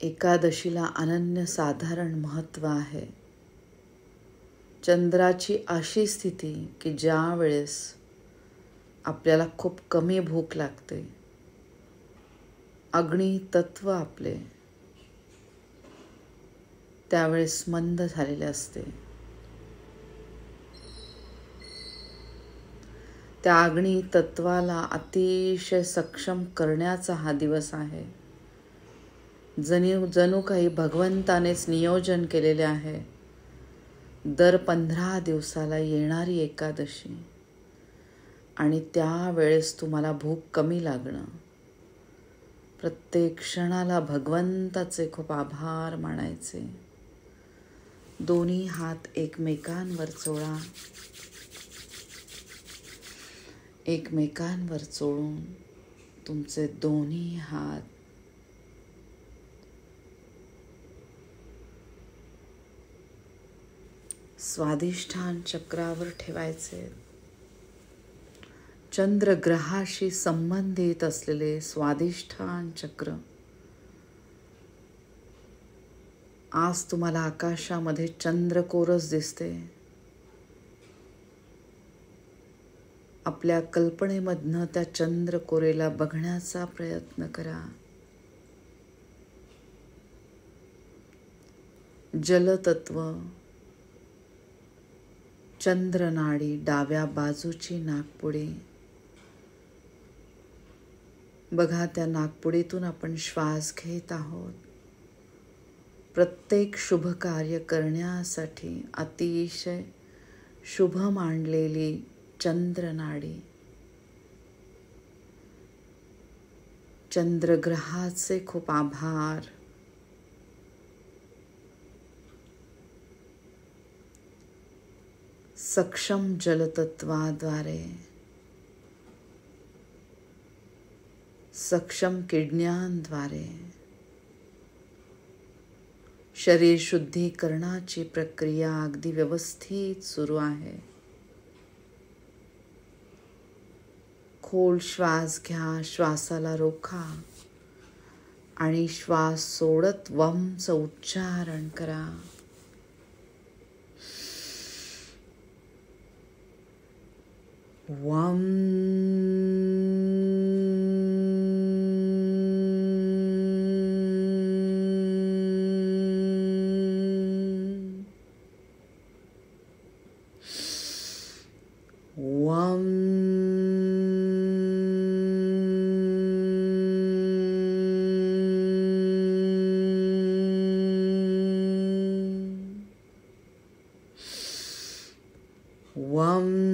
एकादशीला अनन्यसाधारण महत्त्व आहे. चंद्राची अशी स्थिती की ज्या वेळेस आपल्याला खूप कमी भूक लागते, अग्नी तत्व आपले त्यावेळेस मंद झालेले असते. त्या अग्नी तत्वाला अतिशय सक्षम करण्याचा हा दिवस आहे. जणू काही भगवंतानेच नियोजन केलेले आहे. दर 15 दिवसाला येणारी एकादशी आणि त्यावेळेस तुम्हाला भूक कमी लागणं. प्रत्येक क्षणाला भगवंताचे खूप आभार मानायचे. दोन्ही हात एकमेकांवर चोळा. एकमेकांवर चोळून तुमचे दोन्ही हात स्वाधिष्ठान चक्रावर ठेवायचे. चंद्रग्रहाशी संबंधित असलेले स्वाधिष्ठान चक्र आज तुम्हाला आकाशामध्ये चंद्रकोरच दिसते. आपल्या कल्पनेमधनं त्या चंद्रकोरेला बघण्याचा प्रयत्न करा. जलतत्व, चंद्रनाडी, डाव्या बाजूची नाकपुडी. बघा, त्या नाकपुडीतून आपण श्वास घेत आहोत. प्रत्येक शुभ कार्य करण्यासाठी अतिशय शुभ मानलेली चंद्रनाडी. चंद्रग्रहाचे खूप आभार. सक्षम जलतत्वाद्वारे, सक्षम किडण्यांद्वारे शरीर शुद्धीकरणाची प्रक्रिया अगदी व्यवस्थित सुरू आहे. खोल श्वास घ्या, श्वासाला रोखा आणि श्वास सोडत वमचं उच्चारण करा. वम. वम. वम.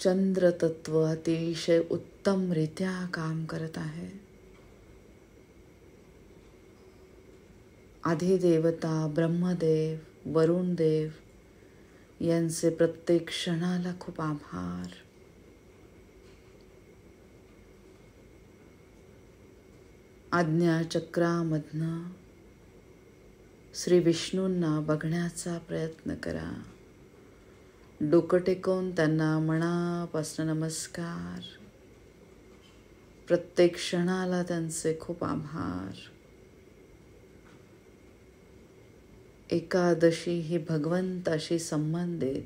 चंद्र तत्व अतिशय उत्तमरित्या काम करत आहे. आदिदेवता ब्रह्मदेव, वरुणदेव यांचे प्रत्येक क्षणाला खूप आभार. आज्ञाचक्रामधनं श्री विष्णूंना बघण्याचा प्रयत्न करा. डोकं टेकवून त्यांना मनापासून नमस्कार. प्रत्येक क्षणाला त्यांचे खूप आभार. एकादशी ही भगवंताशी संबंधित,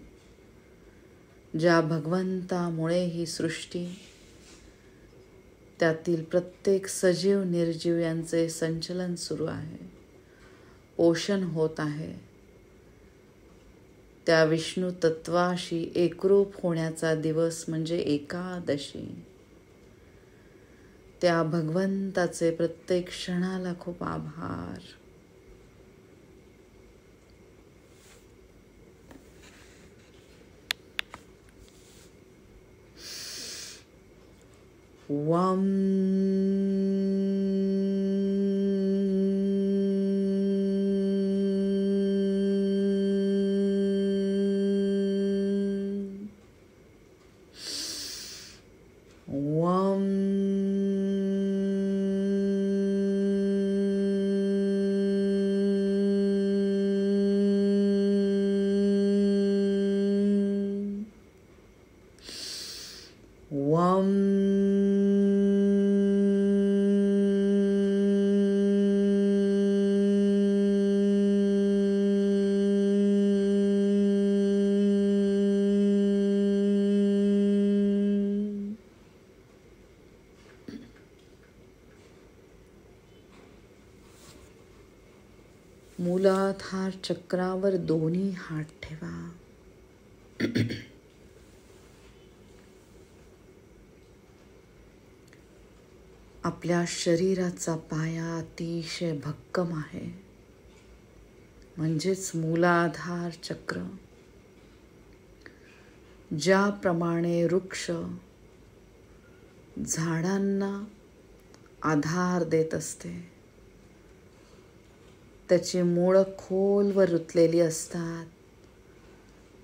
ज्या भगवंतामुळे ही सृष्टी, त्यातील प्रत्येक सजीव निर्जीव यांचे संचलन सुरू आहे, पोषण होत आहे. त्या विष्णू तत्वाशी एकरूप होण्याचा दिवस म्हणजे एकादशी. त्या भगवंताचे प्रत्येक क्षणाला खूप आभार. वम. मूलाधार चक्रावर दोन्ही हात ठेवा. आपल्या शरीराचा पाया अतिशय भक्कम आहे, म्हणजेच मूलाधार चक्र. ज्याप्रमाणे वृक्ष झाडांना आधार देत असते, त्याची मूळ खोलवर रुतलेली असतात,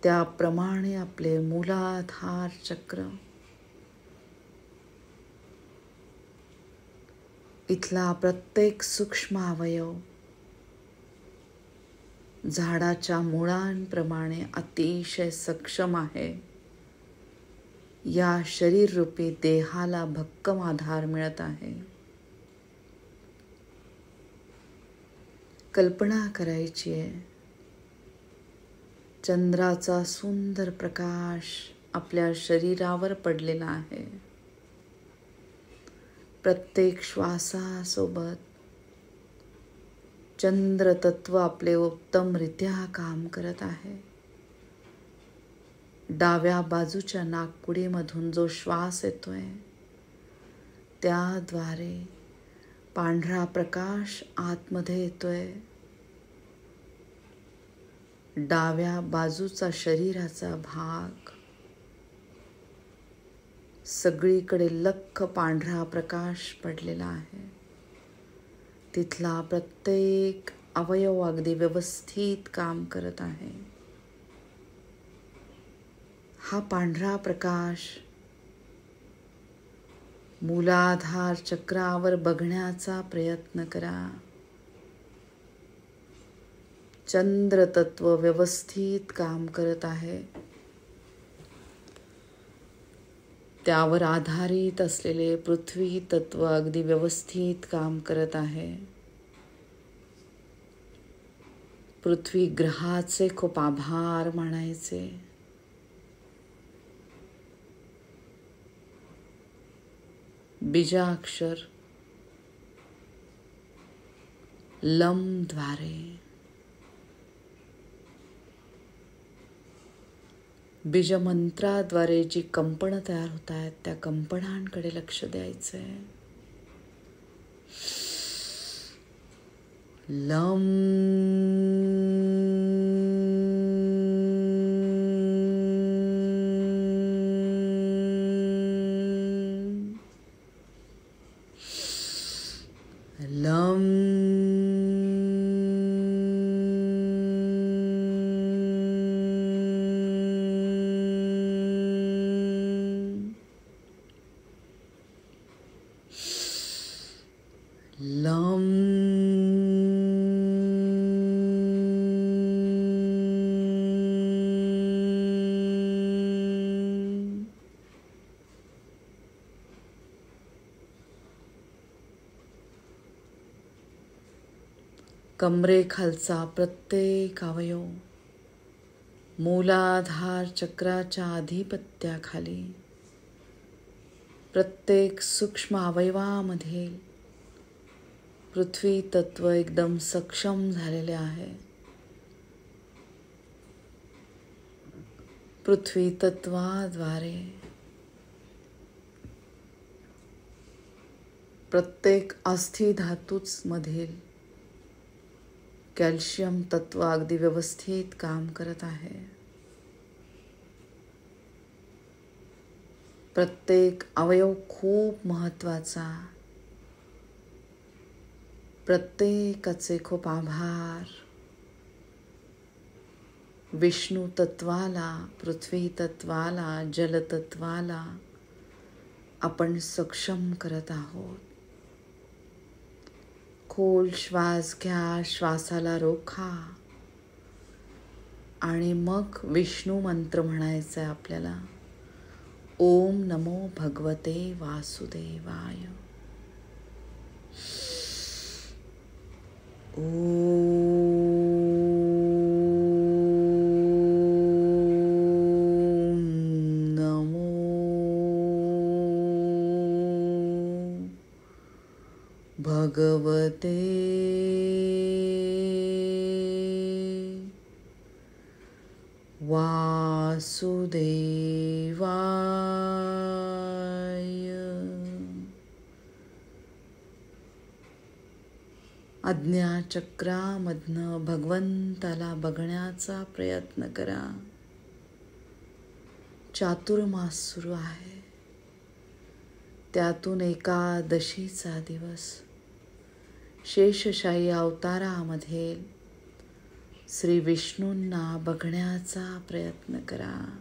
त्याप्रमाणे आपले मूलाधार चक्र, इथला प्रत्येक सूक्ष्म अवयव झाडाच्या मुळांप्रमाणे अतिशय सक्षम आहे. या शरीररूपी देहाला भक्कम आधार मिळत आहे. कल्पना करायची आहे, चंद्राचा सुंदर प्रकाश आपल्या शरीरावर पडलेला आहे. प्रत्येक श्वासासोबत चंद्र तत्व आपले उत्तमरित्या काम करत आहे. डाव्या बाजूच्या नाकपुडीमधून जो श्वास येतोय, त्याद्वारे पांढरा प्रकाश आतमध्ये येतोय. डाव्या बाजूचा शरीराचा भाग सगळीकडे लख्ख पांढरा प्रकाश पडलेला आहे. तिथला प्रत्येक अवयव अगदी व्यवस्थित काम करत आहे. हा पांढरा प्रकाश मूलाधार चक्रावर बघण्याचा प्रयत्न करा. चंद्र तत्व व्यवस्थित काम करत आहे. त्यावर आधारित असलेले पृथ्वी तत्व अगदी व्यवस्थित काम करत आहे. पृथ्वी ग्रहाचे खूप आभार मानायचे. बीजाक्षर लम द्वारे बीजमंत्राद्वारे जी कंपनं तयार होत आहेत, त्या कंपनांकडे लक्ष द्यायचंय. लम लम लम कमरेखालचा प्रत्येक अवयव मूलाधार चक्राच्या आधिपत्याखाली, प्रत्येक सूक्ष्म अवयवामध्ये पृथ्वी तत्व एकदम सक्षम झालेले आहे. पृथ्वी तत्वाद्वारे प्रत्येक अस्थि धातूच मधील कॅल्शियम तत्व अगदी व्यवस्थित काम करत आहे. प्रत्येक अवयव खूप महत्त्वाचा. प्रत्येकाचे खूप आभार. विष्णू तत्वाला, पृथ्वी तत्वाला, जलतत्वाला आपण सक्षम करत आहोत. खोल श्वास घ्या, श्वासाला रोखा आणि मग विष्णू मंत्र म्हणायचा आहे आपल्याला. ओम नमो भगवते वासुदेवाय. ओम नमो भगवते वासुदेवाय. आज्ञाचक्रामधनं भगवंताला बघण्याचा प्रयत्न करा. चातुर्मास सुरू आहे, त्यातून एकादशीचा दिवस. शेषशाही अवतारामध्ये श्री विष्णूंना बघण्याचा प्रयत्न करा.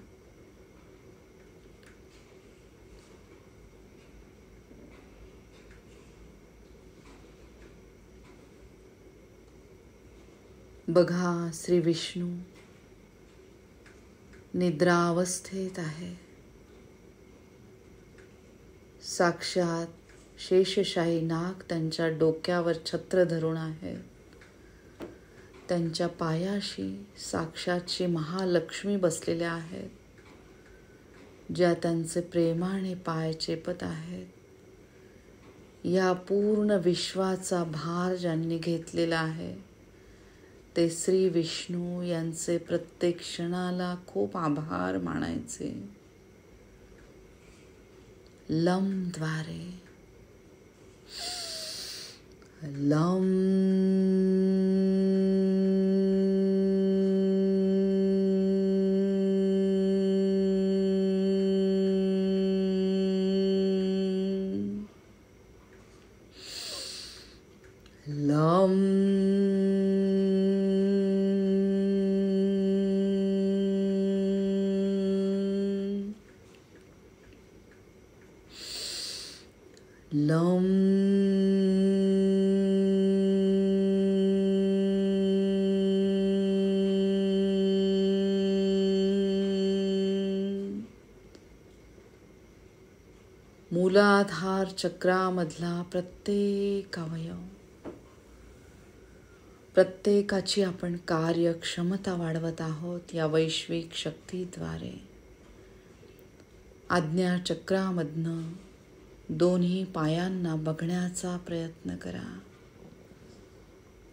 बघा, श्री विष्णू निद्रावस्थेत आहे. साक्षात शेषशाही नाग त्यांच्या डोक्यावर छत्र धरून आहे. त्यांच्या पायाशी साक्षात श्री महालक्ष्मी बसलेल्या आहेत, ज्या त्यांचे प्रेमाने पाय चेपत आहेत. या पूर्ण विश्वाचा भार ज्यांनी घेतलेला आहे ते श्री विष्णू यांचे प्रत्येक क्षणाला खूप आभार मानायचे. लम द्वारे लम. लम. लम. मूलाधार चक्रामधला प्रत्येक अवयव, प्रत्येकाची आपण कार्यक्षमता वाढवत आहोत या वैश्विक शक्तीद्वारे. आज्ञाचक्रामधनं दोन्ही पायांना बघण्याचा प्रयत्न करा.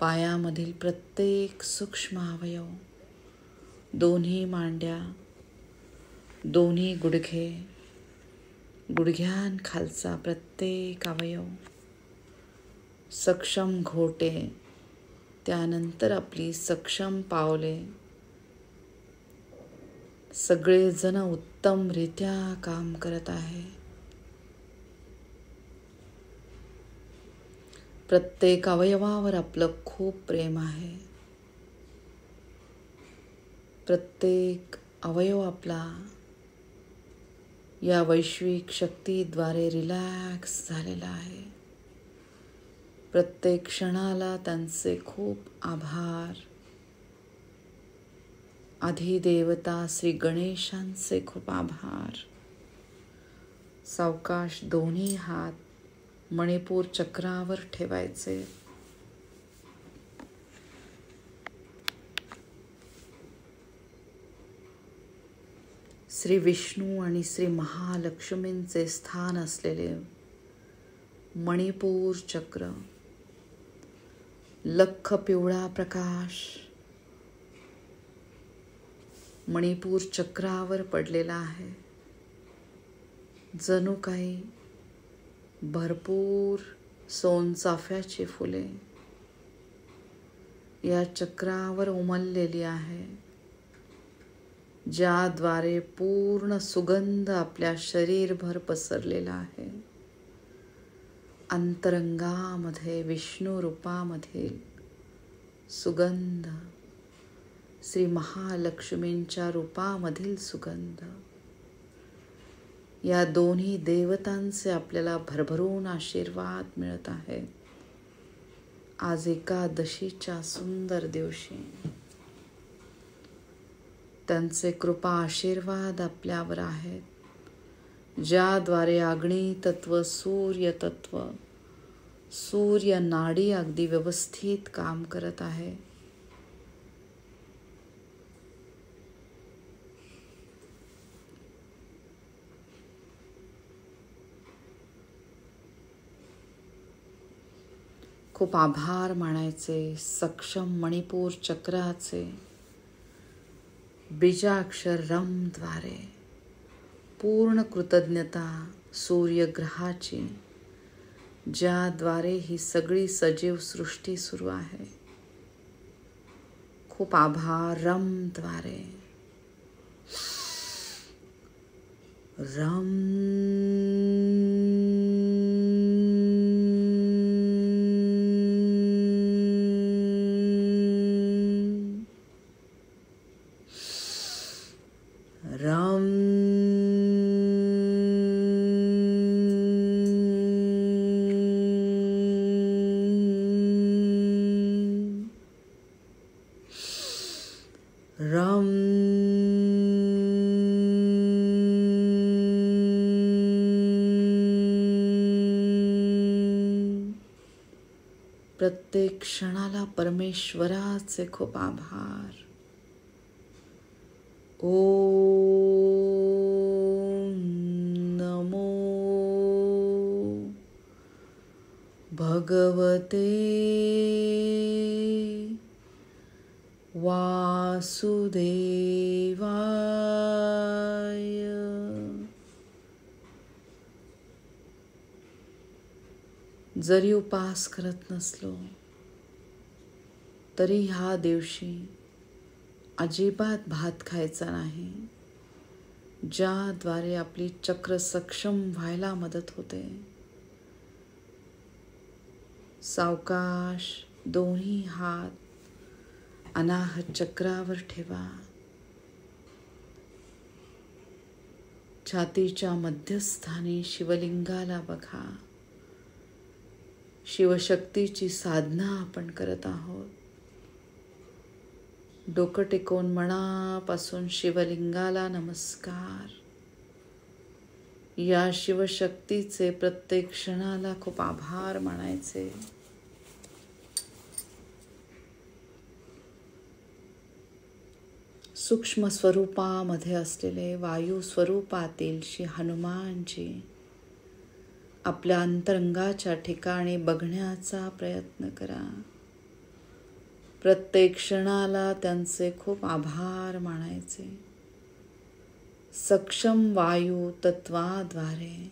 पायामधील प्रत्येक सूक्ष्म अवयव, दोन्ही मांड्या, दोन्ही गुडघे, गुडघ्यांखालचा प्रत्येक अवयव, सक्षम घोटे, त्यानंतर आपली सक्षम पावले. सगळेजण उत्तमरित्या काम करत आहे. प्रत्येक अवयवावर आपलं खूप प्रेम आहे. प्रत्येक अवयव आपला या वैश्विक शक्तीद्वारे रिलॅक्स झालेला आहे. प्रत्येक क्षणाला त्यांचे खूप आभार. अधिदेवता श्री गणेशांचे खूप आभार. सावकाश दोन्ही हात मणिपूर चक्रावर ठेवायचे. श्री विष्णू आणि श्री महालक्ष्मींचे स्थान असलेले मणिपूर चक्र, लख्ख पिवळा प्रकाश मणिपूर चक्रावर पडलेला आहे. जणू काही भरपूर सोनचाफ्याची फुले या चक्रावर उमललेली आहे, ज्याद्वारे पूर्ण सुगंध आपल्या शरीरभर पसरलेला आहे. अंतरंगामध्ये विष्णू रूपामधील सुगंध, श्री महालक्ष्मींच्या रूपामधील सुगंध, या दोन्ही देवतांचे आपल्याला भरभरून आशीर्वाद मिळत आहेत. आज एकादशीच्या सुंदर दिवशी त्यांचे कृपा आशीर्वाद आपल्यावर आहेत, ज्याद्वारे अग्नी तत्व, सूर्य तत्व, सूर्य नाडी अगदी व्यवस्थित काम करत आहे. खूप आभार मानायचे सक्षम मणिपूर चक्राचे, बीजाक्षर रमद्वारे पूर्ण कृतज्ञता सूर्यग्रहाची, ज्याद्वारे ही सगळी सजीव सृष्टी सुरू आहे. खूप आभार. रमद्वारे रम रम रम प्रत्येक क्षणाला परमेश्वराचे खूप आभार. ओम नमो भगवते वासुदेवाय. जरी उपास करत नसलो तरी ह्या दिवशी अजिबात भात खायचा नाही, ज्याद्वारे आपली चक्र सक्षम व्हायला मदत होते. सावकाश दोन्ही हात अनाहत चक्रावर ठेवा. छातीच्या मध्यस्थानी शिवलिंगाला बघा. शिवशक्तीची साधना आपण करत आहोत. डोकं टेकवून मनापासून शिवलिंगाला नमस्कार. या शिवशक्तीचे प्रत्येक क्षणाला खूप आभार मानायचे. सूक्ष्म स्वरूपामध्ये असलेले वायू स्वरूपातील श्री हनुमानजी आपल्या अंतरंगाच्या ठिकाणी बघण्याचा प्रयत्न करा. प्रत्येक क्षणाला त्यांचे खूप आभार मानायचे. सक्षम वायू तत्वाद्वारे,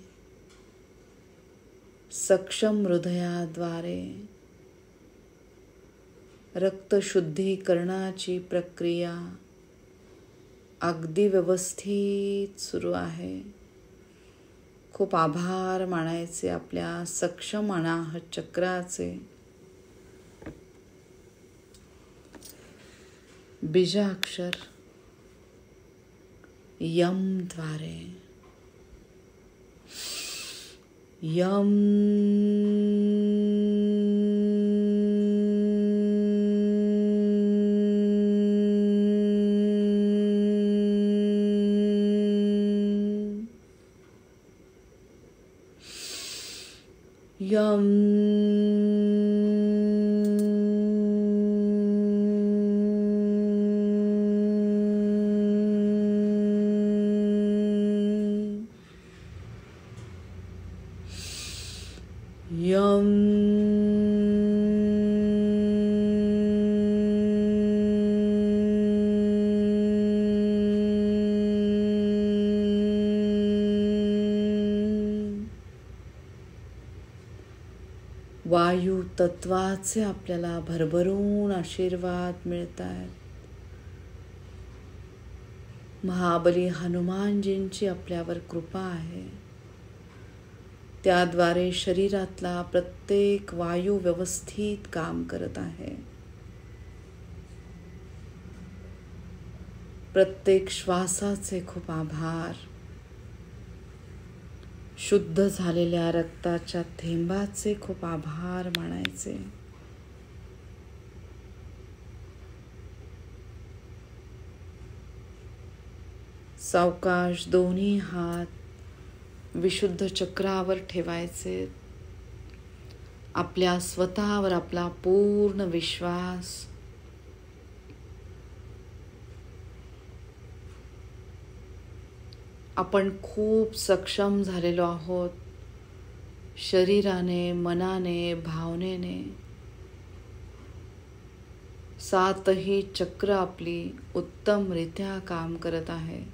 सक्षम हृदयाद्वारे रक्तशुद्धीकरणाची प्रक्रिया अगदी व्यवस्थित सुरू आहे. खूप आभार मानायचे आपल्या सक्षम अनाहत चक्राचे. बीजाक्षर यम द्वारे यम यम यम वायू तत्वाचे आपल्याला भरभरून आशीर्वाद मिळतात. महाबली हनुमानजींची आपल्यावर कृपा आहे. त्याद्वारे शरीरातला प्रत्येक वायू व्यवस्थित काम करत आहे. प्रत्येक श्वासाचे खूप आभार. शुद्ध झालेल्या रक्ताच्या थेंबाचे खूप आभार मानायचे. सावकाश दोन्ही हात विशुद्ध चक्रावर ठेवायचे. आपल्या स्वतःवर आपला पूर्ण विश्वास. आपण खूप सक्षम झालेलो आहोत. शरीराने, मनाने, भावनेने सातही चक्र आपली उत्तमरित्या काम करत आहे.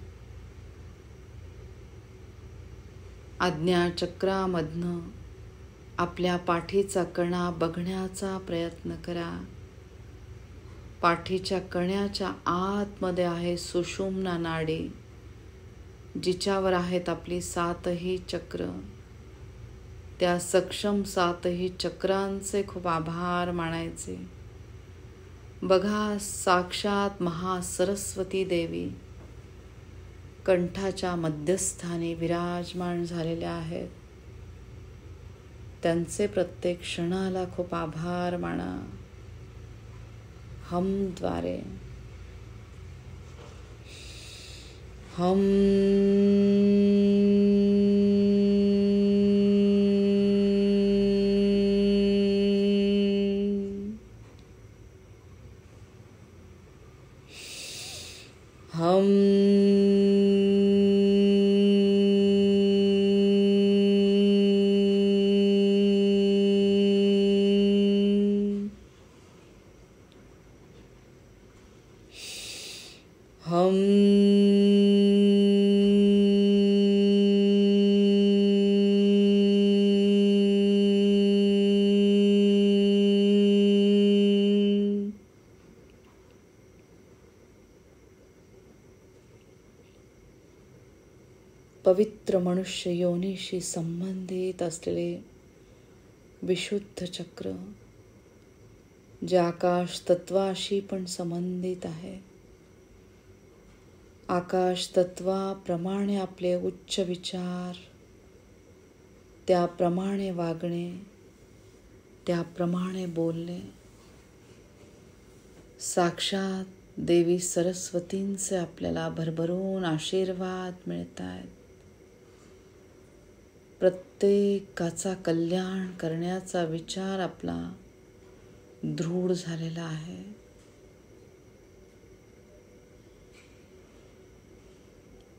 आज्ञाचक्रामधनं आपल्या पाठीचा कणा बघण्याचा प्रयत्न करा. पाठीच्या कण्याच्या आतमध्ये आहे सुषुम्ना नाडी, जिच्यावर आहेत आपली सातही चक्र. त्या सक्षम सातही चक्रांचे खूप आभार मानायचे. बघा, साक्षात महासरस्वती देवी कंठाच्या मध्यस्थानी विराजमान झालेल्या आहेत. त्यांचे प्रत्येक क्षणाला खूप आभार माना. हमद्वारे हम. हम. पवित्र मनुष्य योनीशी संबंधित असलेले विशुद्ध चक्र, जे आकाश तत्वाशी पण संबंधित आहे. आकाश तत्वाप्रमाणे आपले उच्च विचार, त्याप्रमाणे वागणे, त्याप्रमाणे बोलणे. साक्षात देवी सरस्वतींचे आपल्याला भरभरून आशीर्वाद मिळत आहेत. प्रत्येकाचा कल्याण करण्याचा विचार आपला दृढ झालेला आहे.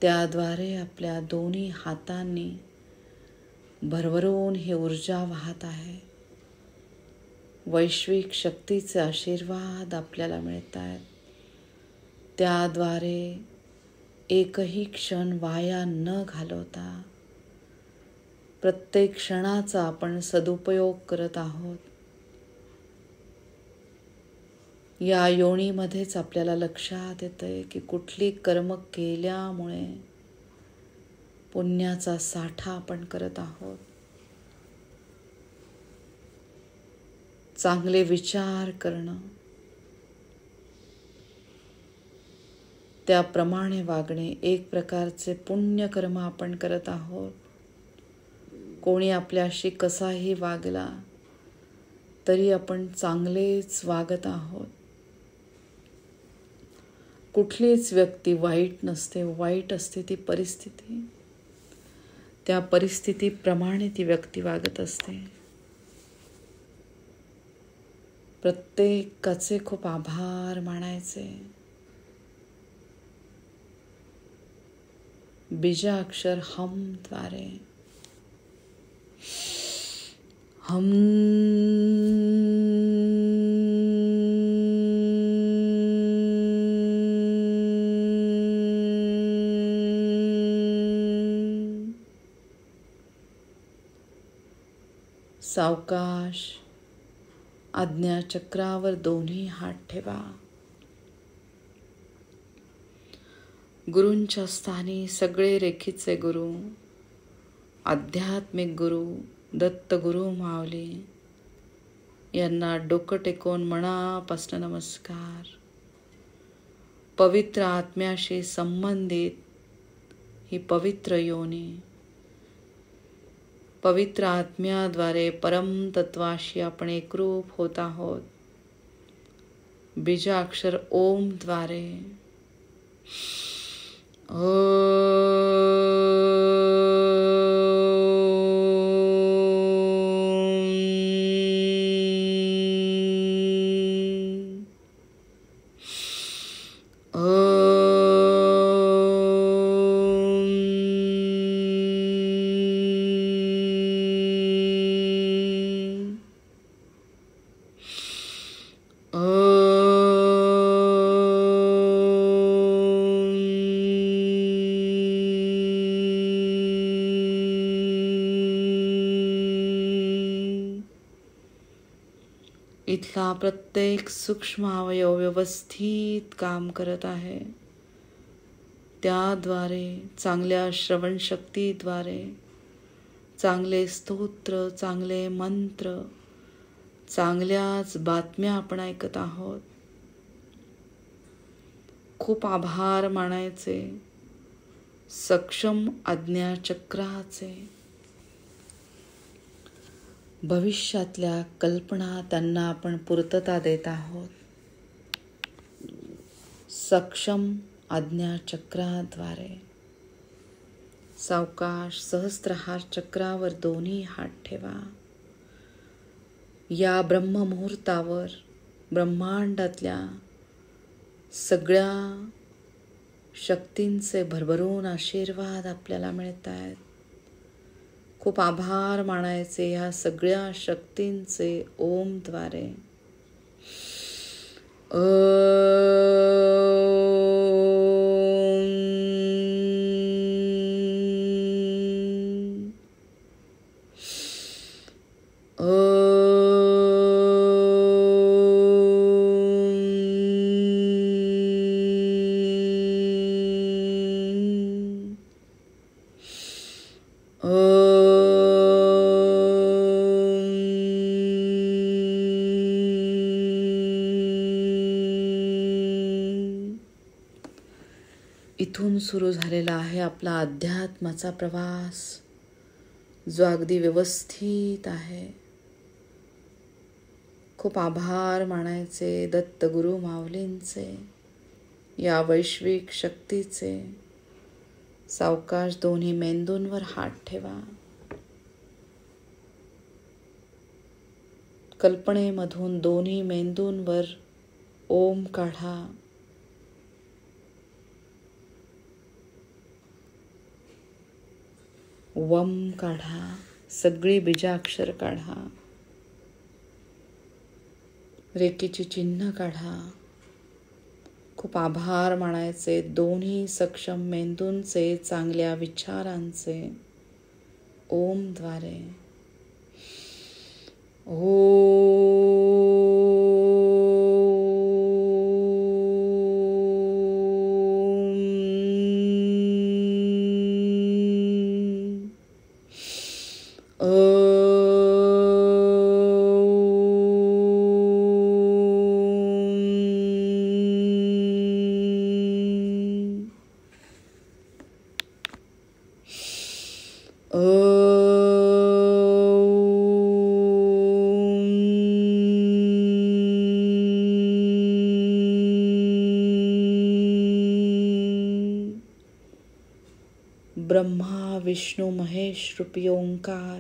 त्याद्वारे आपल्या दोन्ही हातांनी भरभरून ही ऊर्जा वाहत आहे. वैश्विक शक्तीचे आशीर्वाद आपल्याला मिळत आहेत. त्याद्वारे एकही क्षण वाया न घालवता प्रत्येक क्षणाचा आपण सदुपयोग करत आहोत. या योनीमध्येच आपल्याला लक्षात येतंय की कुठली कर्म केल्यामुळे पुण्याचा साठा आपण करत आहोत. चांगले विचार करणं, त्याप्रमाणे वागणे, एक प्रकारचे पुण्यकर्म आपण करत आहोत. कोणी आपल्याशी कसाही वागला तरी आपण चांगलेच वागत आहोत. कुठलीच व्यक्ती वाईट नसते. वाईट असते ती परिस्थिती. त्या परिस्थितीप्रमाणे ती व्यक्ती वागत असते. प्रत्येकाचे खूप आभार मानायचे. बीजाक्षर हमद्वारे हम. सावकाश आज्ञाचक्रावर दोन्ही हात ठेवा. गुरूंच्या स्थानी सगळे रेखीचे गुरु, आध्यात्मिक गुरु, दत्तगुरु माऊली यांना डोकं टेकवून मनापासून नमस्कार. पवित्र आत्म्याशी संबंधित ही पवित्र योनी, पवित्र आत्म्याद्वारे परमतत्वाशी आपण एकरूप होत आहोत. बीजाक्षर ओमद्वारे इथला प्रत्येक सूक्ष्म अवयव व्यवस्थित काम करत आहे. त्याद्वारे, चांगल्या श्रवणशक्तीद्वारे चांगले स्तोत्र, चांगले मंत्र, चांगल्याच बातम्या आपण ऐकत आहोत. खूप आभार मानायचे सक्षम आज्ञाचक्राचे. भविष्यातल्या कल्पना त्यांना आपण पूर्तता देत आहोत. सक्षम आज्ञाचक्राद्वारे. सावकाश सहस्त्रहार चक्रावर दोन्ही हात ठेवा. या ब्रह्ममुहूर्तावर ब्रह्मांडातल्या सगळ्या शक्तींचे भरभरून आशीर्वाद आपल्याला मिळत आहेत. खूप आभार मानायचे ह्या सगळ्या शक्तींचे ओमद्वारे. इथून सुरू झालेला आहे आपला अध्यात्माचा प्रवास, जो अगदी व्यवस्थित आहे. खूप आभार मानायचे दत्तगुरु माऊलींचे, या वैश्विक शक्तीचे. सावकाश दोन्ही मेंदूंवर हात ठेवा. कल्पनेमधून दोन्ही मेंदूंवर ओम काढा. वम काढा. सगळी बीजाक्षर काढा. रेकीची चिन्ह काढा. खूप आभार मानायचे दोन्ही सक्षम मेंदूंचे, चांगल्या विचारांचे ओमद्वारे. ब्रह्मा विष्णू महेश रूपी ओंकार,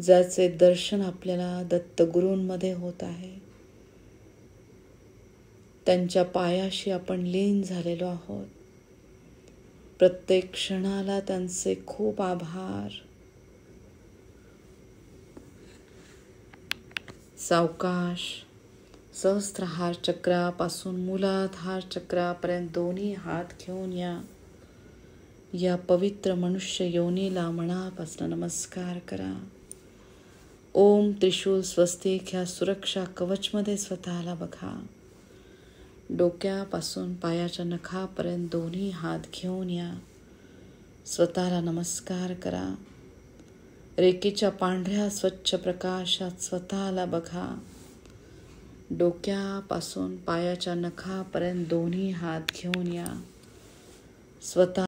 ज्याचे दर्शन आपल्याला दत्तगुरूंमध्ये होत आहे. त्यांच्या पायाशी आपण लीन झालेलो आहोत. प्रत्येक क्षणाला त्यांचे खूप आभार. सावकाश सहस्त्रहार चक्रापासून मूलाधार चक्रापर्यंत दोन्ही हात घेऊन या पवित्र मनुष्य योनीला मनापासून नमस्कार करा. ओम त्रिशूल स्वस्तिक ह्या सुरक्षा कवचमध्ये स्वतःला बघा. डोक्यापासून पायाच्या नखापर्यंत दोन्ही हात घेऊन स्वतःला नमस्कार करा. रेकीच्या पांढऱ्या स्वच्छ प्रकाशात स्वतःला बघा. डोक्यापासून पायाच्या नखापर्यंत दोन्ही हात घेऊन स्वतः